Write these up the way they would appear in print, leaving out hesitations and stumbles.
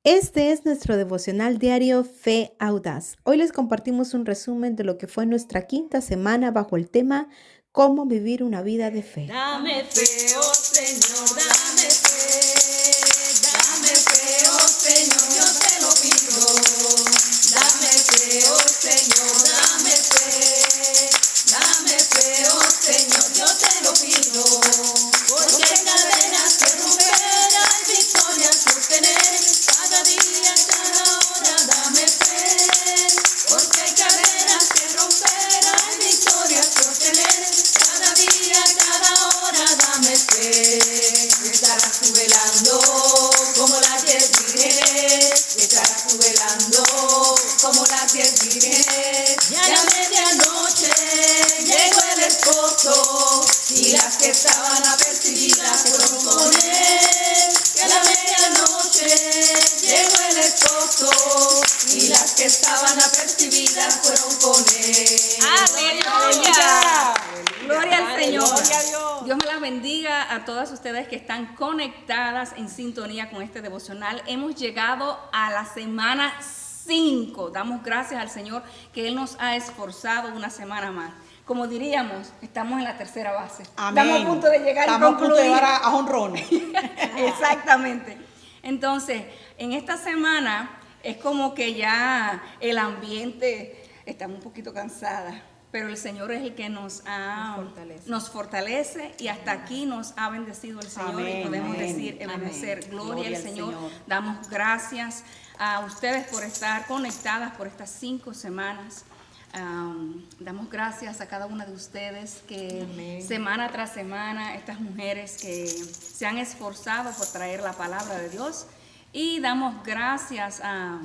Este es nuestro devocional diario Fe Audaz. Hoy les compartimos un resumen de lo que fue nuestra quinta semana bajo el tema Cómo vivir una vida de fe. Dame fe, oh Señor, dame fe, oh Señor, yo te lo pido. Dame fe, oh Señor, dame fe, oh Señor, yo te lo pido. Porque cadenas que romper, hay victorias por tener, cada día, cada hora, dame fe. Porque cadenas que romper, hay victorias por tener, cada día, cada hora, dame fe. Estarás tú velando como las 10 vírgenes, estarás tú velando como las 10 vírgenes. Y a la medianoche llegó el esposo y las que estaban apercibidas fueron con él. Y a la medianoche llegó el esposo y las que estaban apercibidas fueron con él. ¡Aleluya! Gloria al Señor. Gloria a Dios. Dios me las bendiga a todas ustedes que están conectadas en sintonía con este devocional. Hemos llegado a la semana 5. Damos gracias al Señor que Él nos ha esforzado una semana más. Como diríamos, estamos en la tercera base. Amén. Estamos a punto de llegar Estamos y concluir. a punto de llegar a jonrones. Exactamente. Entonces, en esta semana es como que ya el ambiente, estamos un poquito cansadas, pero el Señor es el que nos fortalece y hasta aquí nos ha bendecido el Señor. Amén, y podemos amén, decir, obedecer, amén. gloria al Señor. Damos gracias a ustedes por estar conectadas por estas 5 semanas. Damos gracias a cada una de ustedes que semana tras semana, estas mujeres que se han esforzado por traer la palabra de Dios, y damos gracias a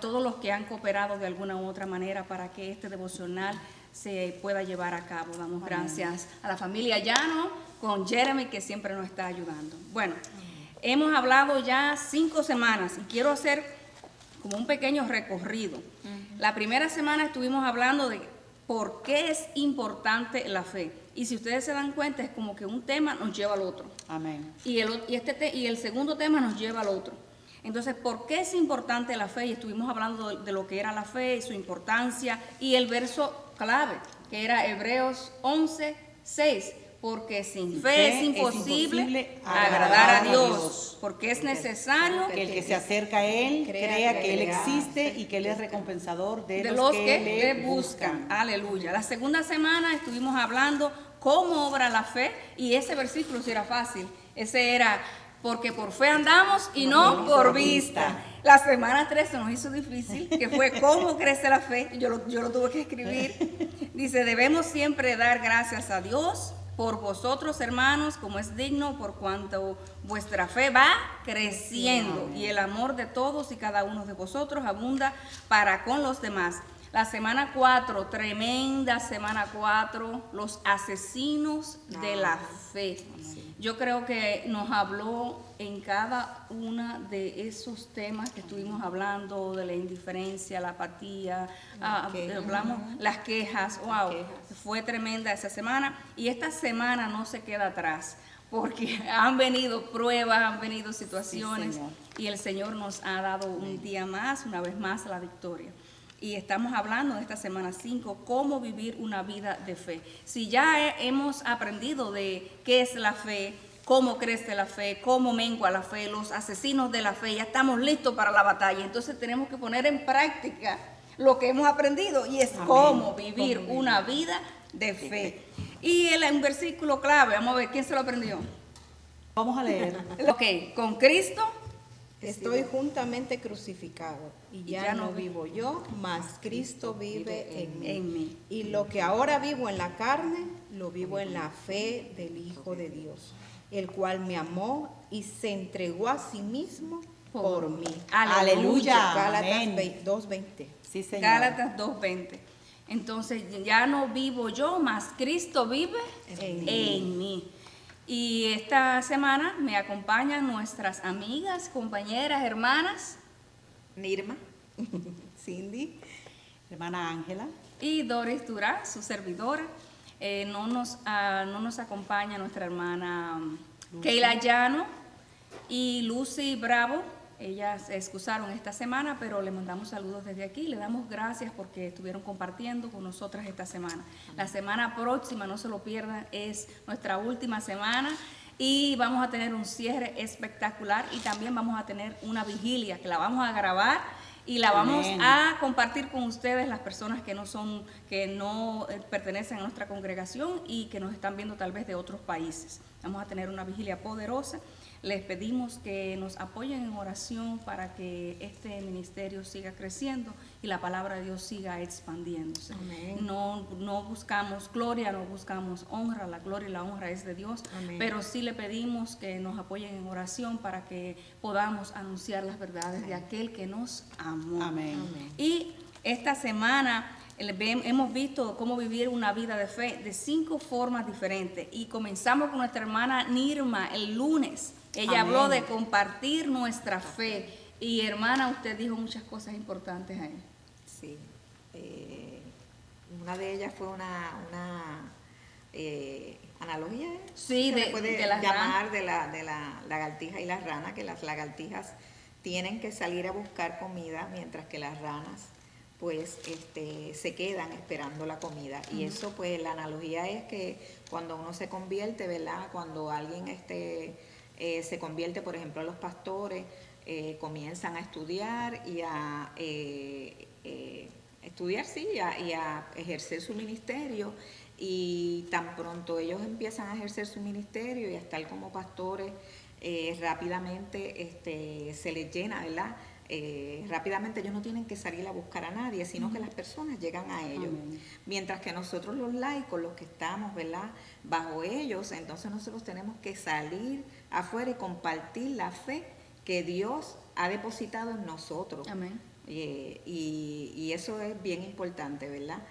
todos los que han cooperado de alguna u otra manera para que este devocional se pueda llevar a cabo. Damos gracias a la familia Llano con Jeremy, que siempre nos está ayudando. Bueno, hemos hablado ya 5 semanas y quiero hacer como un pequeño recorrido. La primera semana estuvimos hablando de por qué es importante la fe. Y si ustedes se dan cuenta, es como que un tema nos lleva al otro. Amén. Y el segundo tema nos lleva al otro. Entonces, ¿por qué es importante la fe? Y estuvimos hablando de lo que era la fe y su importancia. Y el verso clave, que era Hebreos 11:6. Porque sin fe es imposible agradar a Dios, porque es necesario Que el que se acerca a Él crea que Él existe y que Él es recompensador de los que que le le buscan. Aleluya. La segunda semana estuvimos hablando cómo obra la fe, y ese versículo sí era fácil. Ese era, porque por fe andamos y no por vista. La semana 3 se nos hizo difícil, que fue cómo crece la fe. Yo lo tuve que escribir. Dice, debemos siempre dar gracias a Dios por vosotros, hermanos, como es digno, por cuanto vuestra fe va creciendo y el amor de todos y cada uno de vosotros abunda para con los demás. La semana 4, tremenda semana 4, los asesinos de la fe. Yo creo que nos habló en cada uno de esos temas que estuvimos hablando, de la indiferencia, la apatía, hablamos las quejas. Wow, fue tremenda esa semana, y esta semana no se queda atrás, porque han venido pruebas, han venido situaciones, y el Señor nos ha dado un día más, una vez más, la victoria. Y estamos hablando de esta semana 5, cómo vivir una vida de fe. Si ya hemos aprendido de qué es la fe, cómo crece la fe, cómo mengua la fe, los asesinos de la fe, ya estamos listos para la batalla. Entonces tenemos que poner en práctica lo que hemos aprendido, y es cómo vivir una vida de fe. Y un versículo clave, vamos a ver, ¿quién se lo aprendió? Vamos a leer. Ok, con Cristo Estoy juntamente crucificado y ya no vivo yo, mas Cristo vive en mí. Y lo que ahora vivo en la carne, lo vivo en la fe del Hijo de Dios, el cual me amó y se entregó a sí mismo por mí. Aleluya. Gálatas Amén. 2:20. Sí, Señor. Gálatas 2:20. Entonces ya no vivo yo, mas Cristo vive en mí. Y esta semana me acompañan nuestras amigas, compañeras, hermanas Nirma, Cindy, Hermana Ángela y Doris Durá, su servidora. No nos acompaña nuestra hermana Keila Llano y Lucy Bravo, ellas se excusaron esta semana, pero le mandamos saludos desde aquí. Le damos gracias porque estuvieron compartiendo con nosotras esta semana. La semana próxima, no se lo pierdan, es nuestra última semana y vamos a tener un cierre espectacular y también vamos a tener una vigilia que la vamos a grabar y la vamos a compartir con ustedes, las personas que no pertenecen a nuestra congregación y que nos están viendo tal vez de otros países. Vamos a tener una vigilia poderosa. Les pedimos que nos apoyen en oración para que este ministerio siga creciendo y la palabra de Dios siga expandiéndose. Amén. No buscamos gloria, no buscamos honra, la gloria y la honra es de Dios. Amén. Pero sí le pedimos que nos apoyen en oración para que podamos anunciar las verdades de aquel que nos amó. Amén. Amén. Y esta semana hemos visto cómo vivir una vida de fe de 5 formas diferentes y comenzamos con nuestra hermana Nirma el lunes. Ella Amén. habló de compartir nuestra fe y hermana, usted dijo muchas cosas importantes ahí. Sí, una de ellas fue una analogía, ¿eh? Sí, Se le puede de las llamar de la lagartija y las ranas, que las lagartijas tienen que salir a buscar comida mientras que las ranas pues se quedan esperando la comida. Y eso pues la analogía es que cuando uno se convierte, ¿verdad? Cuando alguien se convierte, por ejemplo, los pastores comienzan a estudiar y a ejercer su ministerio, y tan pronto ellos empiezan a ejercer su ministerio y a estar como pastores, rápidamente se les llena, ¿verdad? Rápidamente ellos no tienen que salir a buscar a nadie, sino que las personas llegan a ellos. Amén. Mientras que nosotros los laicos, los que estamos, ¿verdad?, bajo ellos, entonces nosotros tenemos que salir afuera y compartir la fe que Dios ha depositado en nosotros. Amén. Y eso es bien importante, ¿verdad?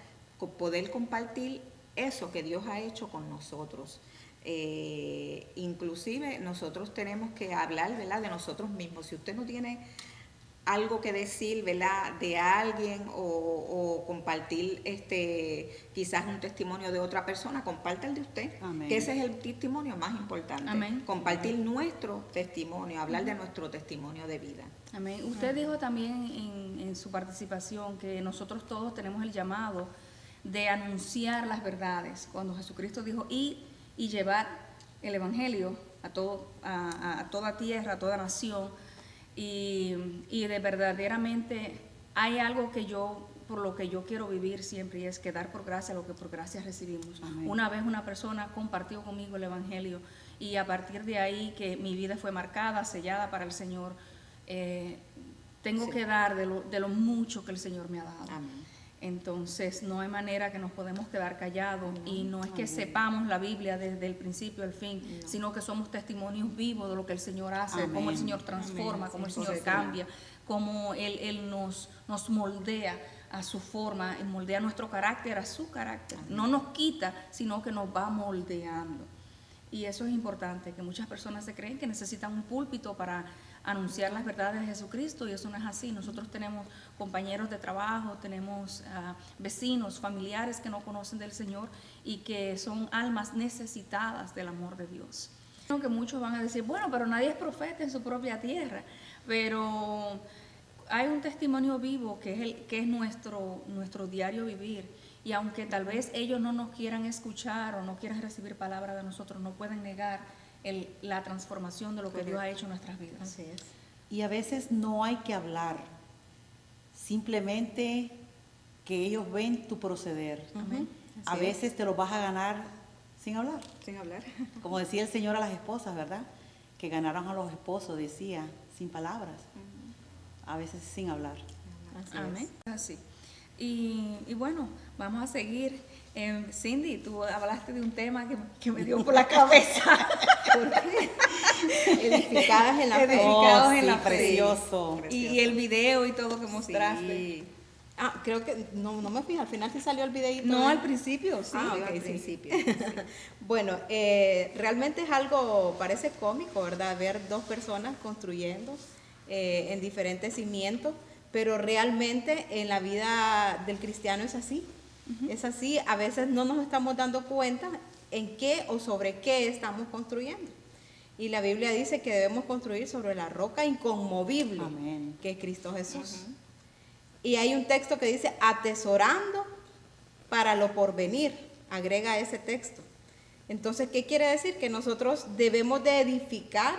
Poder compartir eso que Dios ha hecho con nosotros. Inclusive nosotros tenemos que hablar, ¿verdad?, de nosotros mismos. Si usted no tiene algo que decir, ¿verdad?, de alguien o compartir quizás un testimonio de otra persona, comparte el de usted. Amén. Que ese es el testimonio más importante. Amén. Compartir nuestro testimonio, hablar de nuestro testimonio de vida. Amén. Usted dijo también en su participación que nosotros todos tenemos el llamado de anunciar las verdades. Cuando Jesucristo dijo, ir y llevar el Evangelio a toda tierra, a toda nación, y de verdaderamente hay algo por lo que yo quiero vivir siempre, y es que dar por gracia lo que por gracia recibimos. Amén. Una vez una persona compartió conmigo el Evangelio y a partir de ahí que mi vida fue marcada, sellada para el Señor, tengo Sí. que dar de lo mucho que el Señor me ha dado. Amén. Entonces no hay manera que nos podemos quedar callados, y no es que sepamos la Biblia desde el principio al fin, sino que somos testimonios vivos de lo que el Señor hace, Amén. cómo el Señor transforma, Amén. cómo el Sí, Señor correcto. cambia, cómo Él nos moldea a su forma, y moldea nuestro carácter a su carácter. No nos quita, sino que nos va moldeando. Y eso es importante, que muchas personas se creen que necesitan un púlpito para anunciar las verdades de Jesucristo, y eso no es así. Nosotros tenemos compañeros de trabajo, tenemos vecinos, familiares que no conocen del Señor y que son almas necesitadas del amor de Dios. Creo que muchos van a decir, bueno, pero nadie es profeta en su propia tierra, pero hay un testimonio vivo que es nuestro diario vivir. Y aunque tal vez ellos no nos quieran escuchar o no quieran recibir palabra de nosotros, no pueden negar la transformación de lo que Dios ha hecho en nuestras vidas. Así es. Y a veces no hay que hablar, simplemente que ellos ven tu proceder. Amén. A Así es. veces te lo vas a ganar sin hablar. Sin hablar. Como decía el Señor a las esposas, ¿verdad? Que ganaron a los esposos, decía, sin palabras. A veces sin hablar. Así Amén. es. Así. Y bueno, vamos a seguir. Cindy, tú hablaste de un tema que me dio por la cabeza. Edificadas en la fe. Edificados en sí, la fe. precioso. Y el video y todo que mostraste. Sí. Creo que no me fijé, al final sí salió el videíto. No, al principio, sí. Ah, Al ok, sí. principio. Bueno, realmente es algo, parece cómico, ¿verdad? Ver dos personas construyendo en diferentes cimientos, pero realmente en la vida del cristiano es así. Es así, a veces no nos estamos dando cuenta en qué o sobre qué estamos construyendo. Y la Biblia dice que debemos construir sobre la roca inconmovible, Amén. que es Cristo Jesús. Y hay un texto que dice, atesorando para lo porvenir, agrega ese texto. Entonces, ¿qué quiere decir? Que nosotros debemos de edificar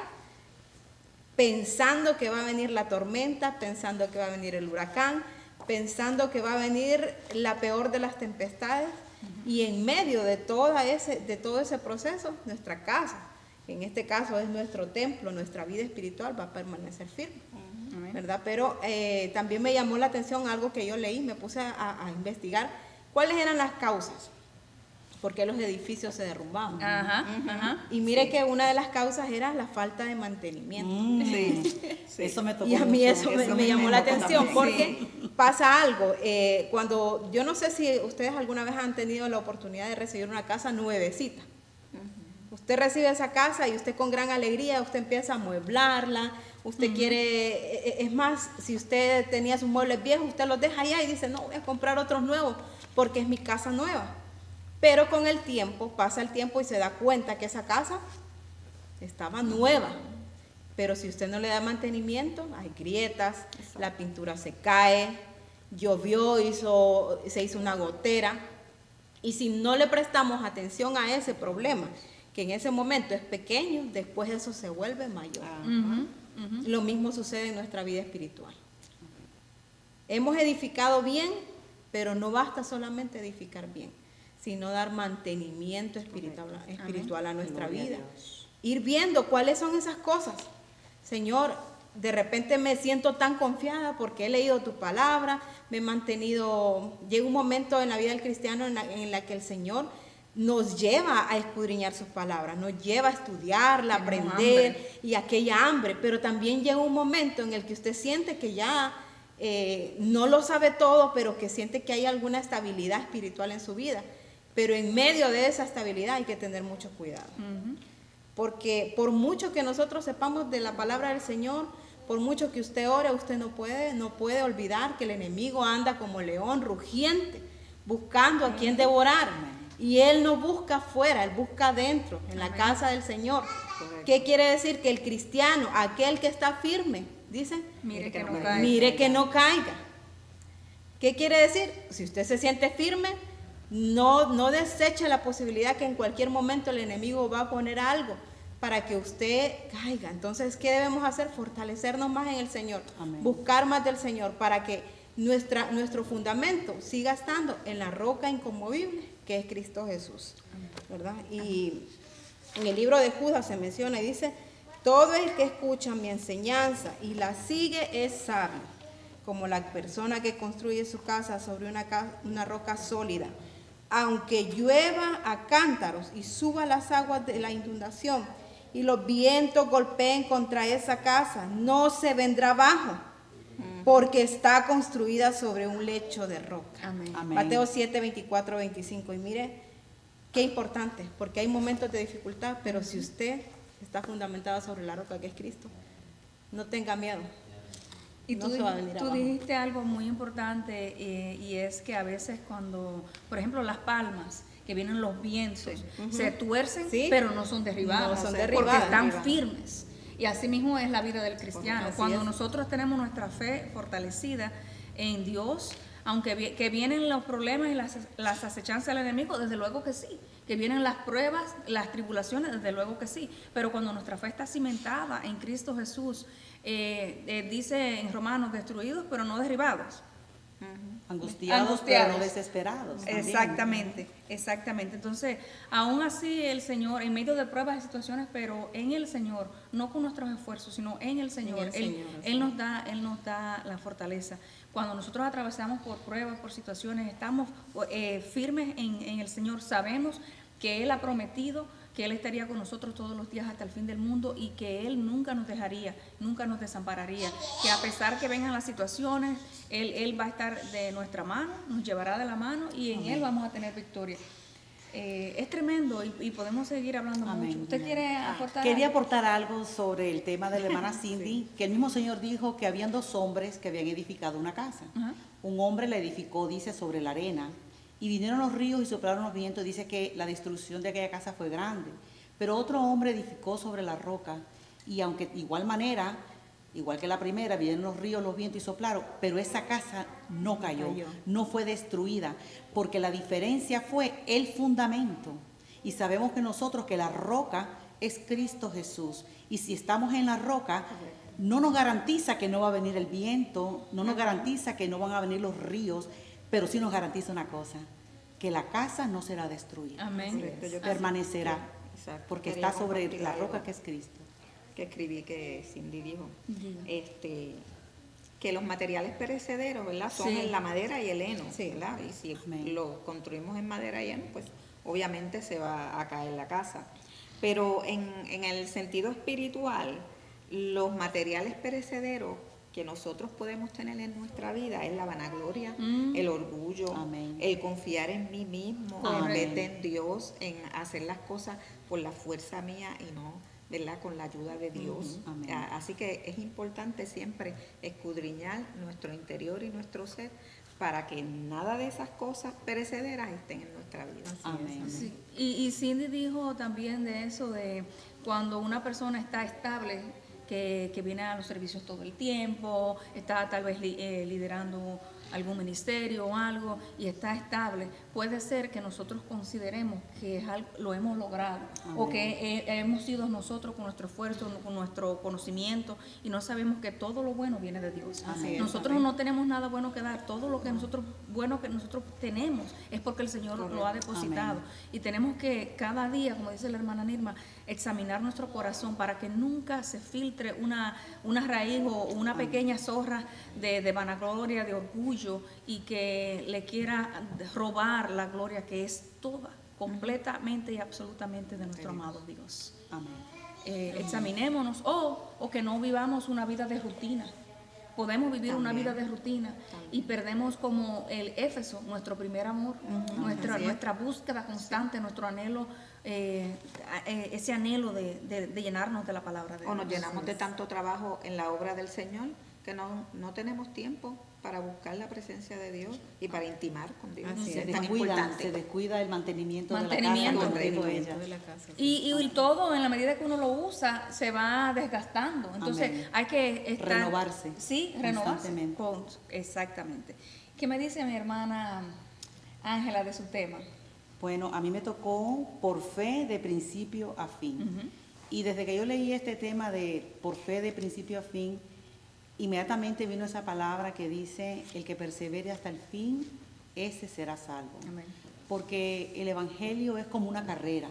pensando que va a venir la tormenta, pensando que va a venir el huracán, pensando que va a venir la peor de las tempestades, y en medio de todo ese proceso, nuestra casa, que en este caso es nuestro templo, nuestra vida espiritual va a permanecer firme, ¿verdad? Pero también me llamó la atención algo que yo leí, me puse a investigar cuáles eran las causas, por qué los edificios se derrumbaban. Y mire que una de las causas era la falta de mantenimiento. Sí. Eso me tocó Y a mí mucho. eso me llamó la atención, también. porque pasa algo. Cuando, yo no sé si ustedes alguna vez han tenido la oportunidad de recibir una casa nuevecita. Usted recibe esa casa y usted con gran alegría, usted empieza a amueblarla, usted quiere, es más, si usted tenía sus muebles viejos, usted los deja allá y dice, no, voy a comprar otros nuevos, porque es mi casa nueva. Pero con el tiempo, pasa el tiempo y se da cuenta que esa casa estaba nueva. Pero si usted no le da mantenimiento, hay grietas, la pintura se cae, llovió, se hizo una gotera. Y si no le prestamos atención a ese problema, que en ese momento es pequeño, después eso se vuelve mayor. Lo mismo sucede en nuestra vida espiritual. Hemos edificado bien, pero no basta solamente edificar bien, sino dar mantenimiento espiritual a nuestra vida. Ir viendo cuáles son esas cosas. Señor, de repente me siento tan confiada porque he leído tu palabra, me he mantenido. Llega un momento en la vida del cristiano en la que el Señor nos lleva a escudriñar sus palabras, nos lleva a estudiarla, a aprender, y aquella hambre. Pero también llega un momento en el que usted siente que ya no lo sabe todo, pero que siente que hay alguna estabilidad espiritual en su vida. Pero en medio de esa estabilidad hay que tener mucho cuidado. Porque por mucho que nosotros sepamos de la palabra del Señor, por mucho que usted ore, usted no puede olvidar que el enemigo anda como león rugiente, buscando a quien devorar. Y él no busca afuera, él busca adentro, en la casa del Señor. ¿Qué quiere decir? Que el cristiano, aquel que está firme, dice, Mire que no caiga. ¿Qué quiere decir? Si usted se siente firme, no deseche la posibilidad que en cualquier momento el enemigo va a poner algo para que usted caiga. Entonces, ¿qué debemos hacer? Fortalecernos más en el Señor, buscar más del Señor para que nuestro fundamento siga estando en la roca inconmovible que es Cristo Jesús, ¿verdad? Y en el libro de Judas se menciona y dice, todo el que escucha mi enseñanza y la sigue es sabio, como la persona que construye su casa sobre una roca sólida. Aunque llueva a cántaros y suba las aguas de la inundación y los vientos golpeen contra esa casa, no se vendrá abajo, porque está construida sobre un lecho de roca. Amén. Mateo 7, 24, 25. Y mire, qué importante, porque hay momentos de dificultad, pero si usted está fundamentado sobre la roca que es Cristo, no tenga miedo. Y no se va a venir tú abajo. dijiste algo muy importante, y es que a veces cuando, por ejemplo, las palmas, que vienen los vientos, se tuercen, pero no son derribadas, No son porque derribadas. están firmes. Y así mismo es la vida del cristiano. Así Cuando es. nosotros tenemos nuestra fe fortalecida en Dios, aunque que vienen los problemas y las acechanzas del enemigo, desde luego que sí. Que vienen las pruebas, las tribulaciones, desde luego que sí. Pero cuando nuestra fe está cimentada en Cristo Jesús, dice en Romanos, destruidos pero no derribados. Angustiados, pero no desesperados. Exactamente. Entonces, aún así el Señor, en medio de pruebas y situaciones, pero en el Señor, no con nuestros esfuerzos, sino en el Señor, Él nos da la fortaleza. Cuando nosotros atravesamos por pruebas, por situaciones, estamos firmes en el Señor, sabemos que Él ha prometido que Él estaría con nosotros todos los días hasta el fin del mundo y que Él nunca nos dejaría, nunca nos desampararía, que a pesar que vengan las situaciones, Él va a estar de nuestra mano, nos llevará de la mano y en Él vamos a tener victoria. Es tremendo y podemos seguir hablando mucho. ¿Usted quiere aportar? Quería aportar algo sobre el tema de la hermana Cindy, que el mismo Señor dijo que habían dos hombres que habían edificado una casa. Un hombre la edificó, dice, sobre la arena, y vinieron los ríos y soplaron los vientos. Dice que la destrucción de aquella casa fue grande. Pero otro hombre edificó sobre la roca, y aunque de igual manera, igual que la primera, vinieron los ríos, los vientos y soplaron, pero esa casa no cayó, no fue destruida, porque la diferencia fue el fundamento. Y sabemos que nosotros, que la roca es Cristo Jesús, y si estamos en la roca, no nos garantiza que no va a venir el viento, no nos garantiza que no van a venir los ríos, pero sí nos garantiza una cosa, que la casa no será destruida. Amén. Permanecerá, Exacto. porque Quería está sobre compartir la algo roca que es Cristo. que escribí, que Cindy dijo, que los materiales perecederos, ¿verdad? Son Sí. la madera y el heno, Sí. ¿verdad? Y si Amén. lo construimos en madera y heno, pues obviamente se va a caer la casa. Pero en el sentido espiritual, los materiales perecederos que nosotros podemos tener en nuestra vida es la vanagloria, el orgullo, Amén. el confiar en mí mismo, Amén. en vez de en Dios, en hacer las cosas por la fuerza mía y no, ¿verdad?, con la ayuda de Dios. Amén. Así que es importante siempre escudriñar nuestro interior y nuestro ser para que nada de esas cosas perecederas estén en nuestra vida. Amén. Sí. Y Cindy dijo también de eso, de cuando una persona está estable, que viene a los servicios todo el tiempo, está tal vez liderando algún ministerio o algo y está estable, puede ser que nosotros consideremos que lo hemos logrado. Amén. O que hemos sido nosotros con nuestro esfuerzo, con nuestro conocimiento, y no sabemos que todo lo bueno viene de Dios. Así es, Nosotros amén. no tenemos nada bueno que dar, todo lo que bueno que nosotros tenemos es porque el Señor lo ha depositado. Amén. Y tenemos que cada día, como dice la hermana Nirma, examinar nuestro corazón para que nunca se filtre una raíz o una pequeña zorra de vanagloria, de orgullo, y que le quiera robar la gloria que es toda, completamente y absolutamente de nuestro amado Dios. Amén. Examinémonos o que no vivamos una vida de rutina. Podemos vivir una vida de rutina y perdemos como el Éfeso, nuestro primer amor, nuestra búsqueda constante, nuestro anhelo, ese anhelo de llenarnos de la palabra de Dios. O nos llenamos de tanto trabajo en la obra del Señor que no tenemos tiempo para buscar la presencia de Dios y para intimar con Dios. Así Es es. tan Se importante. descuida el mantenimiento, Mantenimiento. de la casa, como dijo ella. De la casa. Y todo, en la medida que uno lo usa, se va desgastando. Entonces, Amén. hay que estar... Renovarse. Sí, renovarse. Constantemente. Exactamente. ¿Qué me dice mi hermana Ángela de su tema? Bueno, a mí me tocó por fe de principio a fin. Y desde que yo leí este tema de por fe de principio a fin, inmediatamente vino esa palabra que dice, el que persevere hasta el fin, ese será salvo. Amén. Porque el Evangelio es como una carrera.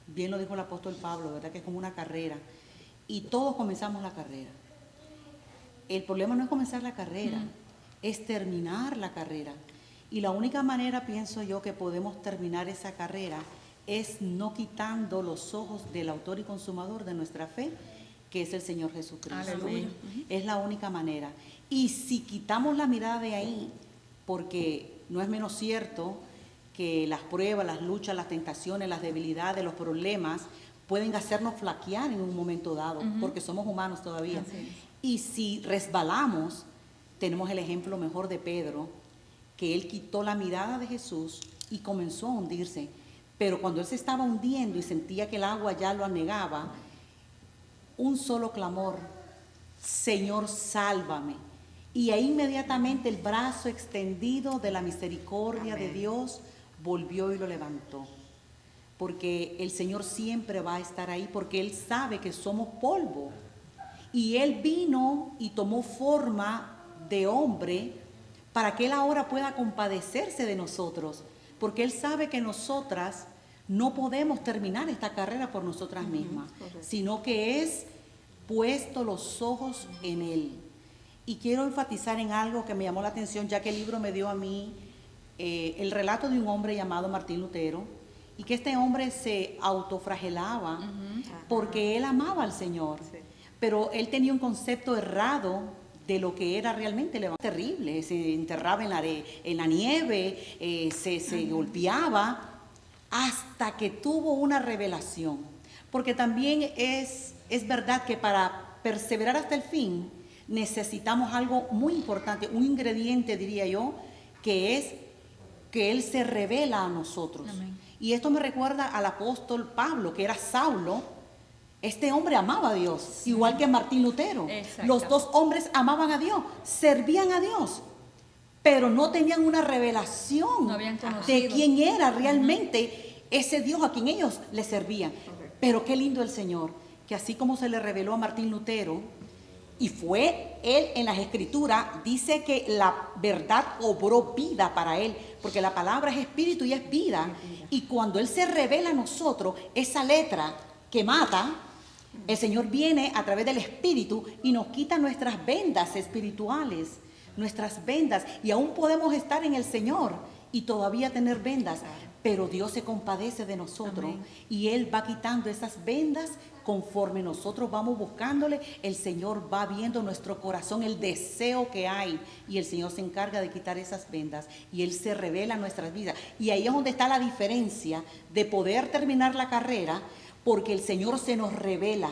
Bien lo dijo el apóstol Pablo, ¿verdad? Que es como una carrera. Y todos comenzamos la carrera. El problema no es comenzar la carrera, es terminar la carrera. Y la única manera, pienso yo, que podemos terminar esa carrera es no quitando los ojos del autor y consumador de nuestra fe, que es el Señor Jesucristo. Aleluya. Es la única manera. Y si quitamos la mirada de ahí, porque no es menos cierto que las pruebas, las luchas, las tentaciones, las debilidades, los problemas pueden hacernos flaquear en un momento dado, porque somos humanos todavía. Y si resbalamos, tenemos el ejemplo mejor de Pedro, que él quitó la mirada de Jesús y comenzó a hundirse. Pero cuando él se estaba hundiendo y sentía que el agua ya lo anegaba, un solo clamor, Señor, sálvame. Y ahí inmediatamente el brazo extendido de la misericordia de Dios volvió y lo levantó. Porque el Señor siempre va a estar ahí, porque Él sabe que somos polvo. Y Él vino y tomó forma de hombre para que Él ahora pueda compadecerse de nosotros. Porque Él sabe que nosotras no podemos terminar esta carrera por nosotras mismas, sino que es puesto los ojos en Él. Y quiero enfatizar en algo que me llamó la atención, ya que el libro me dio a mí el relato de un hombre llamado Martín Lutero, y que este hombre se autoflagelaba porque él amaba al Señor, pero él tenía un concepto errado de lo que era realmente el evangelio. Terrible, se enterraba en la nieve, se golpeaba, hasta que tuvo una revelación. Porque también es verdad que para perseverar hasta el fin necesitamos algo muy importante, un ingrediente, diría yo, que es que Él se revela a nosotros. Amén. Y esto me recuerda al apóstol Pablo, que era Saulo. Este hombre amaba a Dios, igual que Martín Lutero. Exacto. Los dos hombres amaban a Dios, servían a Dios, pero no tenían una revelación No habían de conocido. quién era realmente ese Dios a quien ellos le servían. Pero qué lindo el Señor, que así como se le reveló a Martín Lutero, y fue él en las escrituras, dice que la verdad obró vida para él, porque la palabra es espíritu y es vida. Y cuando él se revela a nosotros, esa letra que mata, el Señor viene a través del espíritu y nos quita nuestras vendas espirituales, nuestras vendas, y aún podemos estar en el Señor y todavía tener vendas, pero Dios se compadece de nosotros. Amén. Y Él va quitando esas vendas conforme nosotros vamos buscándole. El Señor va viendo nuestro corazón, el deseo que hay, y el Señor se encarga de quitar esas vendas y Él se revela en nuestras vidas. Y ahí es donde está la diferencia de poder terminar la carrera, porque el Señor se nos revela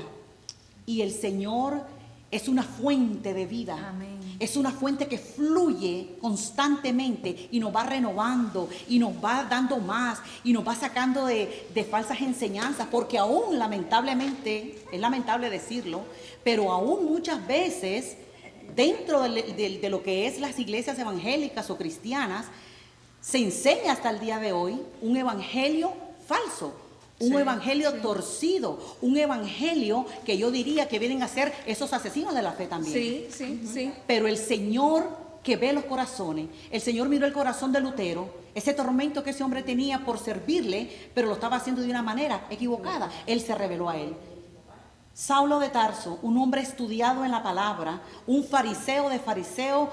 y el Señor es una fuente de vida. Amén. Es una fuente que fluye constantemente y nos va renovando y nos va dando más y nos va sacando de falsas enseñanzas, porque aún lamentablemente, es lamentable decirlo, pero aún muchas veces dentro de lo que es las iglesias evangélicas o cristianas se enseña hasta el día de hoy un evangelio falso. Un evangelio torcido, un evangelio que yo diría que vienen a ser esos asesinos de la fe también. Sí. Pero el Señor que ve los corazones, el Señor miró el corazón de Lutero, ese tormento que ese hombre tenía por servirle, pero lo estaba haciendo de una manera equivocada. Él se reveló a él. Saulo de Tarso, un hombre estudiado en la palabra, un fariseo de fariseos,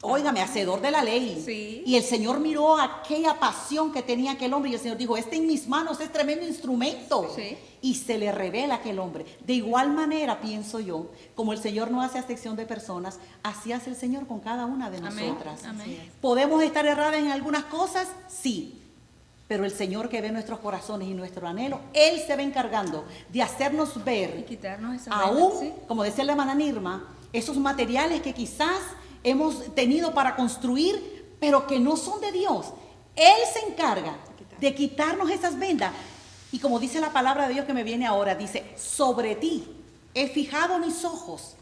óigame, hacedor de la ley. Sí. Y el Señor miró aquella pasión que tenía aquel hombre y el Señor dijo, en mis manos es tremendo instrumento. Sí. Y se le revela a aquel hombre. De igual manera, pienso yo, como el Señor no hace acepción de personas, así hace el Señor con cada una de Amén. nosotras. Amén. ¿Podemos estar erradas en algunas cosas? Sí. Pero el Señor que ve nuestros corazones y nuestro anhelo, Él se va encargando de hacernos Y ver, quitarnos esa aún, venda, sí. como decía la hermana Nirma, esos materiales que quizás hemos tenido para construir, pero que no son de Dios. Él se encarga de quitarnos esas vendas. Y como dice la palabra de Dios que me viene ahora, dice, sobre ti he fijado mis ojos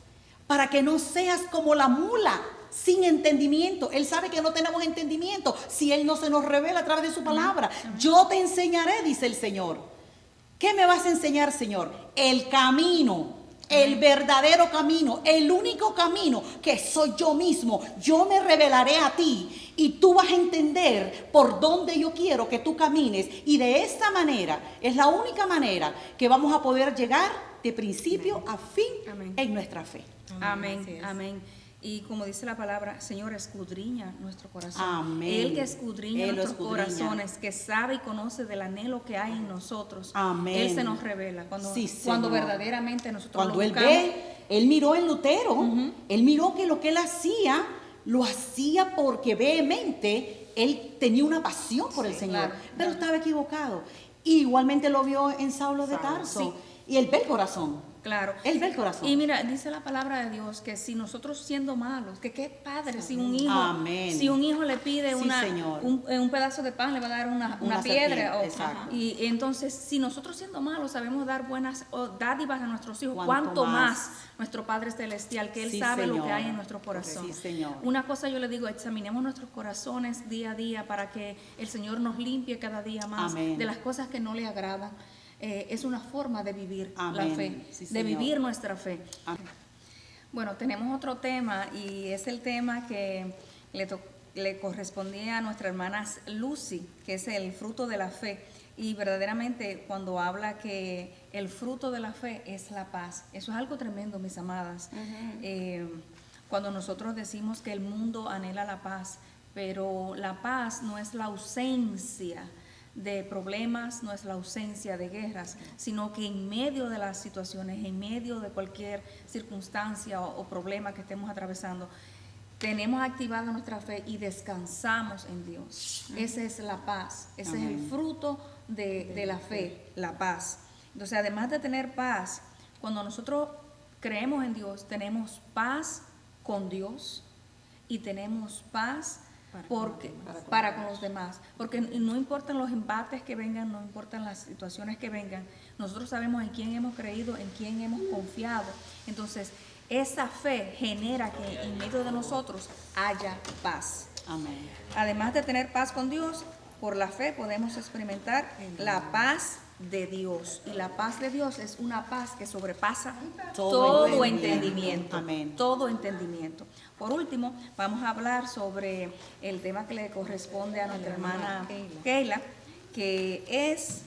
para que no seas como la mula sin entendimiento. Él sabe que no tenemos entendimiento si Él no se nos revela a través de su palabra. Yo te enseñaré, dice el Señor. ¿Qué me vas a enseñar, Señor? El camino. El verdadero camino, el único camino que soy yo mismo. Yo me revelaré a ti y tú vas a entender por dónde yo quiero que tú camines. Y de esta manera es la única manera que vamos a poder llegar de principio a fin Amén. en nuestra fe. Amén, Así es. amén. Y como dice la palabra, Señor, escudriña nuestro corazón. Amén. Él que escudriña Él lo nuestros escudriña. corazones, que sabe y conoce del anhelo que hay en nosotros. Amén. Él se nos revela cuando, Sí, cuando Señor. verdaderamente nosotros Cuando lo Él buscamos. ve, Él miró en Lutero, Él miró que lo que Él hacía, lo hacía porque vehemente Él tenía una pasión por el Señor, claro, pero claro. estaba equivocado. Y igualmente lo vio en Saulo de Tarso. sí. Y Él ve el corazón. Claro. Él ve el corazón. Y mira, dice la palabra de Dios que si nosotros siendo malos, que qué padre, si un hijo, Amén. si un hijo le pide Sí, Señor. un pedazo de pan, le va a dar una Una piedra. serpiente, exacto. Y entonces, si nosotros siendo malos sabemos dar buenas dádivas a nuestros hijos, ¿Cuánto ¿cuánto más? más nuestro Padre Celestial, que Él Sí, sabe lo Señor. que hay en nuestro corazón? Sí, Señor. Una cosa yo le digo, examinemos nuestros corazones día a día para que el Señor nos limpie cada día más Amén. de las cosas que no le agradan. Es una forma de vivir Amén. la fe, Sí, de Señor. vivir nuestra fe. Amén. Bueno, tenemos otro tema y es el tema que le correspondía a nuestra hermana Lucy, que es el fruto de la fe. Y verdaderamente cuando habla que el fruto de la fe es la paz, eso es algo tremendo, mis amadas. Cuando nosotros decimos que el mundo anhela la paz, pero la paz no es la ausencia de problemas, no es la ausencia de guerras, sino que en medio de las situaciones, en medio de cualquier circunstancia o problema que estemos atravesando, tenemos activada nuestra fe y descansamos en Dios. Esa es la paz, ese es el Amén. fruto de la fe, la paz. Entonces, además de tener paz, cuando nosotros creemos en Dios, tenemos paz con Dios y tenemos paz para con los demás, porque no importan los embates que vengan, no importan las situaciones que vengan, nosotros sabemos en quién hemos creído, en quién hemos confiado. Entonces, esa fe genera que en medio de nosotros haya paz. Amén. Además de tener paz con Dios, por la fe podemos experimentar la paz de Dios. Y la paz de Dios es una paz que sobrepasa todo entendimiento. Amén. Todo entendimiento. Por último, vamos a hablar sobre el tema que le corresponde a nuestra hermana Keila, que es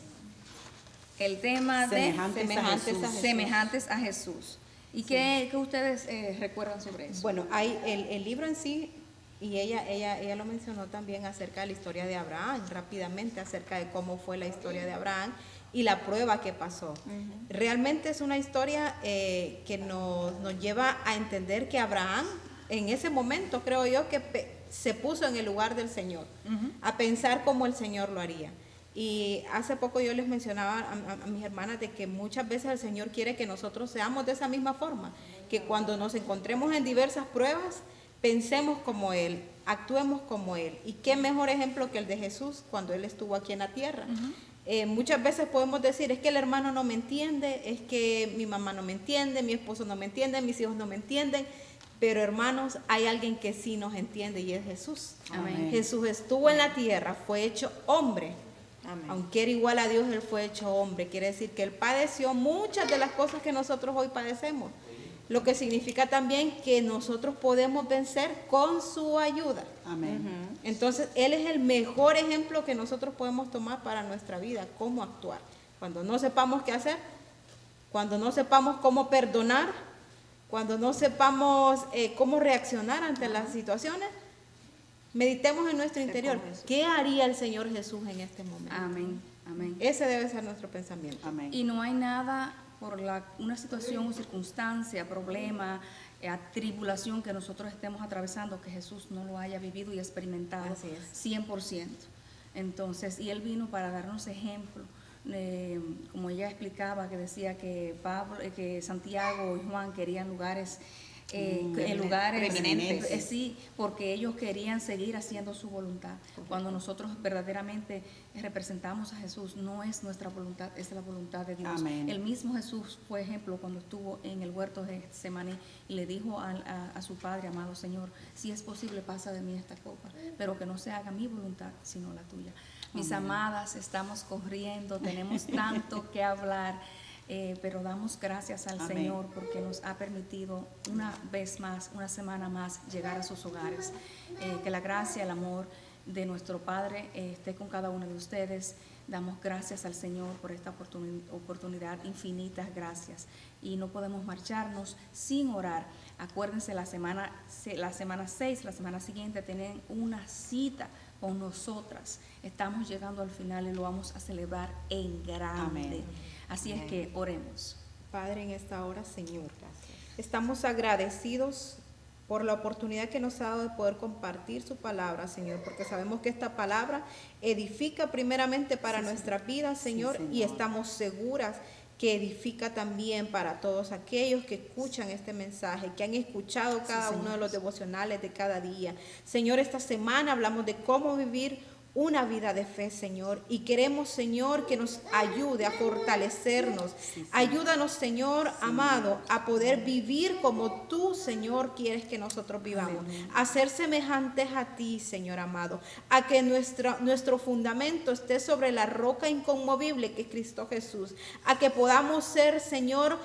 el tema de semejantes a Jesús. ¿Y qué ustedes recuerdan sobre eso? Bueno, hay el libro en sí, y ella lo mencionó también acerca de la historia de Abraham, rápidamente acerca de cómo fue la historia de Abraham y la prueba que pasó. Realmente es una historia que nos lleva a entender que Abraham, en ese momento creo yo que se puso en el lugar del Señor, a pensar cómo el Señor lo haría. Y hace poco yo les mencionaba a mis hermanas de que muchas veces el Señor quiere que nosotros seamos de esa misma forma, que cuando nos encontremos en diversas pruebas, pensemos como Él, actuemos como Él. Y qué mejor ejemplo que el de Jesús cuando Él estuvo aquí en la tierra. Muchas veces podemos decir, es que el hermano no me entiende, es que mi mamá no me entiende, mi esposo no me entiende, mis hijos no me entienden. Pero hermanos, hay alguien que sí nos entiende y es Jesús. Amén. Jesús estuvo en la tierra, fue hecho hombre. Amén. Aunque era igual a Dios, Él fue hecho hombre. Quiere decir que Él padeció muchas de las cosas que nosotros hoy padecemos. Lo que significa también que nosotros podemos vencer con su ayuda. Amén. Entonces, Él es el mejor ejemplo que nosotros podemos tomar para nuestra vida, cómo actuar. Cuando no sepamos qué hacer, cuando no sepamos cómo perdonar, cuando no sepamos cómo reaccionar ante las situaciones, meditemos en nuestro interior. ¿Qué haría el Señor Jesús en este momento? Amén, amén. Ese debe ser nuestro pensamiento. Amén. Y no hay nada por una situación o circunstancia, problema, tribulación que nosotros estemos atravesando que Jesús no lo haya vivido y experimentado. Así es. 100%. Entonces, y Él vino para darnos ejemplo. Como ella explicaba, que decía que que Santiago y Juan querían lugares en lugares preeminentes. Sí, porque ellos querían seguir haciendo su voluntad. Cuando nosotros verdaderamente representamos a Jesús, no es nuestra voluntad, es la voluntad de Dios. Amén. El mismo Jesús, por ejemplo, cuando estuvo en el huerto de Getsemaní, le dijo a su Padre, amado Señor, si es posible pasa de mí esta copa, pero que no se haga mi voluntad, sino la tuya. Mis amadas, estamos corriendo, tenemos tanto que hablar. Pero damos gracias al Amén. Señor porque nos ha permitido una vez más, una semana más, llegar a sus hogares. Que la gracia, el amor de nuestro Padre esté con cada uno de ustedes. Damos gracias al Señor por esta oportunidad, infinitas gracias. Y no podemos marcharnos sin orar. Acuérdense, la semana 6, la semana siguiente, tienen una cita con nosotras. Estamos llegando al final y lo vamos a celebrar en grande. Amén. Así es que oremos. Padre, en esta hora, Señor, estamos agradecidos por la oportunidad que nos ha dado de poder compartir su palabra, Señor, porque sabemos que esta palabra edifica primeramente para nuestra vida, Señor, Señor. Y estamos seguras que edifica también para todos aquellos que escuchan este mensaje, que han escuchado cada uno de los devocionales de cada día. Señor, esta semana hablamos de cómo vivir una vida de fe, Señor, y queremos, Señor, que nos ayude a fortalecernos. Ayúdanos, Señor amado, a poder vivir como tú, Señor, quieres que nosotros vivamos. A ser semejantes a ti, Señor amado. A que nuestro fundamento esté sobre la roca inconmovible que es Cristo Jesús. A que podamos ser, Señor,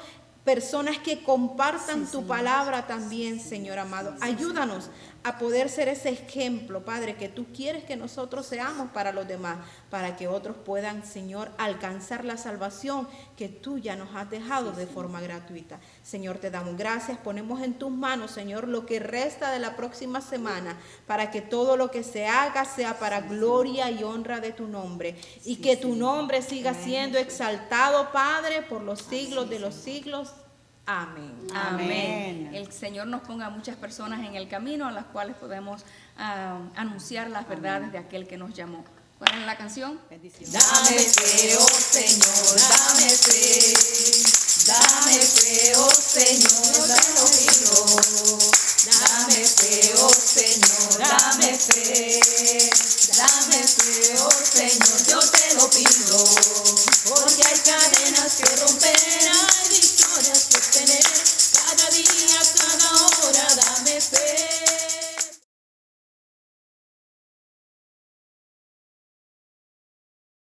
personas que compartan tu palabra también, Señor amado. Ayúdanos a poder ser ese ejemplo, Padre, que tú quieres que nosotros seamos para los demás, para que otros puedan, Señor, alcanzar la salvación que tú ya nos has dejado de forma gratuita. Señor, te damos gracias, ponemos en tus manos, Señor, lo que resta de la próxima semana, para que todo lo que se haga sea para gloria y honra de tu nombre, y que tu nombre siga siendo exaltado, Padre, por los siglos de los siglos. Amén. Amén. El Señor nos ponga muchas personas en el camino a las cuales podemos anunciar las verdades de aquel que nos llamó. ¿Cuál es la canción? Bendiciones. Dame fe, oh Señor, dame fe. Dame fe, oh Señor, te lo pido. Dame fe, oh Señor, dame fe.